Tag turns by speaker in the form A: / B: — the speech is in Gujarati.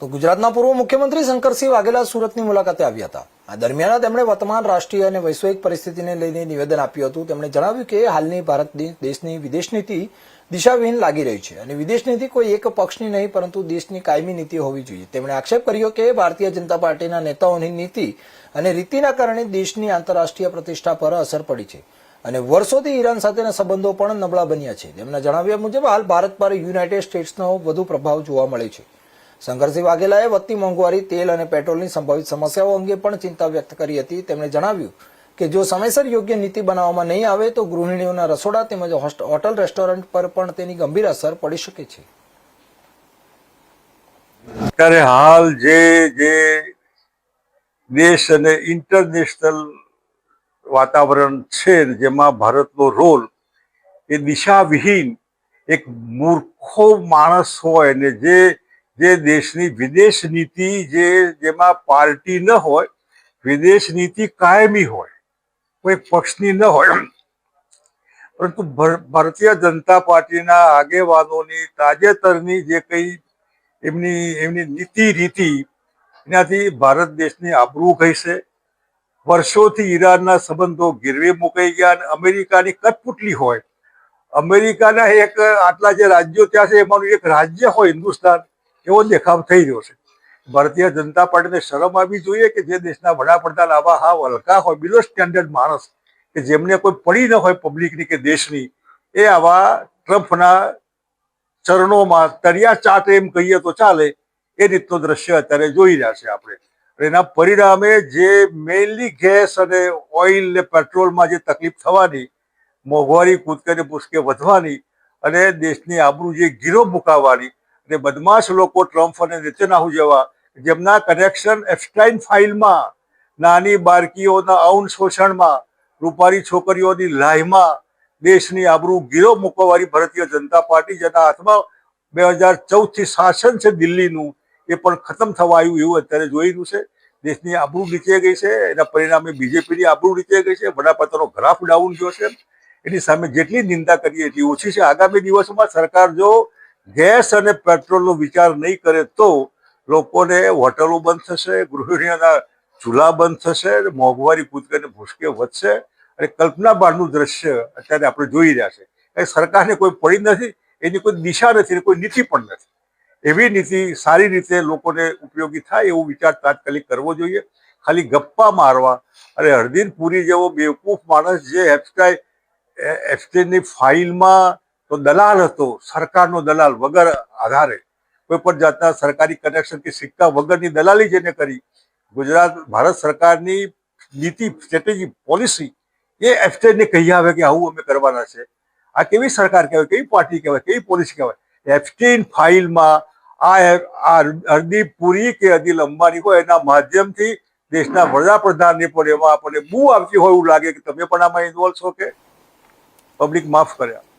A: તો ગુજરાતના પૂર્વ મુખ્યમંત્રી શંકરસિંહ વાઘેલા સુરતની મુલાકાતે આવ્યા હતા। આ દરમિયાન તેમણે વર્તમાન રાષ્ટ્રીય અને વૈશ્વિક પરિસ્થિતિને લઈને નિવેદન આપ્યું હતું। તેમણે જણાવ્યું કે હાલની ભારત દેશની વિદેશ નીતિ દિશાવિહીન લાગી રહી છે અને વિદેશ નીતિ કોઈ એક પક્ષની નહીં પરંતુ દેશની કાયમી નીતિ હોવી જોઈએ। તેમણે આક્ષેપ કર્યો કે ભારતીય જનતા પાર્ટીના નેતાઓની નીતિ અને રીતિના કારણે દેશની આંતરરાષ્ટ્રીય પ્રતિષ્ઠા પર અસર પડી છે અને વર્ષોથી ઈરાન સાથેના સંબંધો પણ નબળા બન્યા છે। તેમના જણાવ્યા મુજબ હાલ ભારત પર યુનાઇટેડ સ્ટેટ્સનો વધુ પ્રભાવ જોવા મળે છે। શંકરસિંહ વાઘેલાએ વધતી મોંઘવારી, તેલ અને પેટ્રોલની સંભવિત સમસ્યાઓ અંગે પણ ચિંતા વ્યક્ત કરી હતી। તેમણે જણાવ્યું કે જો સમયસર યોગ્ય નીતિ બનાવવામાં નહીં આવે તો ગૃહિણીઓના રસોડા તેમજ હોટલ રેસ્ટોરન્ટ પર પણ તેની ગંભીર અસર પડી શકે છે।
B: અત્યારે હાલ જે દેશ અને ઇન્ટરનેશનલ વાતાવરણ છે જેમાં ભારતનો રોલ એ દિશાવિહીન એક મૂર્ખો માણસ હોય ને જે દેશની વિદેશ નીતિ જેમાં પાર્ટી ન હોય, વિદેશ નીતિ કાયમી હોય, કોઈ પક્ષની ન હોય, પરંતુ ભારતીય જનતા પાર્ટીના આગેવાનોની તાજેતરની જે કંઈ એમની નીતિ રીતિ એનાથી ભારત દેશની આબરૂ ગઈ છે। વર્ષોથી ઈરાનના સંબંધો ગીરવે મુકાઈ ગયા અને અમેરિકાની કઠપુતલી હોય, અમેરિકાના એક આટલા જે રાજ્યો ત્યાં છે એમાંનું એક રાજ્ય હોય હિન્દુસ્તાન, એવો દેખાવ થઈ રહ્યો છે। ભારતીય જનતા પાર્ટીને શરમ આવવી જોઈએ કે જે દેશના વડાપ્રધાન આવા હાવ હલકા હોય, બિલો સ્ટેન્ડર્ડ માણસ કે જેમને કોઈ પડી ન હોય પબ્લિકની કે દેશની, એ આવા ટ્રમ્પના ચરણોમાં તરિયા ચાટે એમ કહીએ તો ચાલે એ રીતનું દ્રશ્ય અત્યારે જોઈ રહ્યા છે આપણે। એના પરિણામે જે મેઇનલી ગેસ અને ઓઇલ ને પેટ્રોલમાં જે તકલીફ થવાની, મોંઘવારી કૂદકે ભૂસકે વધવાની અને દેશની આબરૂ જે ગીરો મુકાવવાની, અને બદમાશ લોકો ટ્રમ્પ અને નેતન્યાહુ જેવા જેમના કનેક્શન એપ્સ્ટાઇન ફાઇલમાં, નાની બાળકીઓના ઔન શોષણમાં, રૂપારી છોકરીઓની લાહીમાં દેશની આબરૂ ગીરો મૂકવાવાળી ભારતીય જનતા પાર્ટી, જેના હાથમાં 2014થી શાસન છે દિલ્હીનું, એ પણ ખતમ થવા આવ્યું એવું અત્યારે જોઈ રહ્યું છે। દેશની આબરૂ નીચે ગઈ છે, એના પરિણામે બીજેપીની આબરૂ નીચે ગઈ છે, વડાપ્રધાનનો ગ્રાફ ડાઉન થયો છે। એની સામે જેટલી નિંદા કરીએ એટલી ઓછી છે। આગામી દિવસોમાં સરકાર જો ગેસ અને પેટ્રોલનો વિચાર નહીં કરે તો લોકોને હોટલો બંધ થશે, ગૃહિણીઓના ચૂલા બંધ થશે, મોંઘવારી કૂદકે ભૂસકે વધશે અને કલ્પના બહારનું દ્રશ્ય અત્યારે આપણે જોઈ રહ્યા છે। એ સરકારને કોઈ પડી નથી, એની કોઈ દિશા નથી, કોઈ નીતિ પણ નથી। એવી નીતિ સારી રીતે લોકોને ઉપયોગી થાય એવો વિચાર તાત્કાલિક કરવો જોઈએ। ખાલી ગપ્પા મારવા અને હરદીન પુરી જેવો બેવકૂફ માણસ જે એપ્સ્ટાઇનની ફાઇલમાં તો દલાલ હતો, સરકારનો દલાલ વગર આધારે, કોઈ પણ જાતના સરકારી કનેક્શન કે સિક્કા વગરની દલાલી જેને કરી, ભારત સરકારની નીતિ, સ્ટ્રેટેજી, પોલિસી એ એપ્સ્ટાઇનને કહી આવે કે આવું અમે કરવાના છે। આ કેવી સરકાર કહેવાય, કેવી પાર્ટી કહેવાય, કેવી પોલિસી કહેવાય? એપ્સ્ટાઇન ફાઇલમાં આ હરદીપ પુરી કે અનિલ અંબાણી હોય એના માધ્યમથી દેશના વડાપ્રધાનને પણ એમાં આપણને બૂ આવતી હોય એવું લાગે કે તમે પણ આમાં ઇન્વોલ્વ છો કે પબ્લિક માફ કર્યા।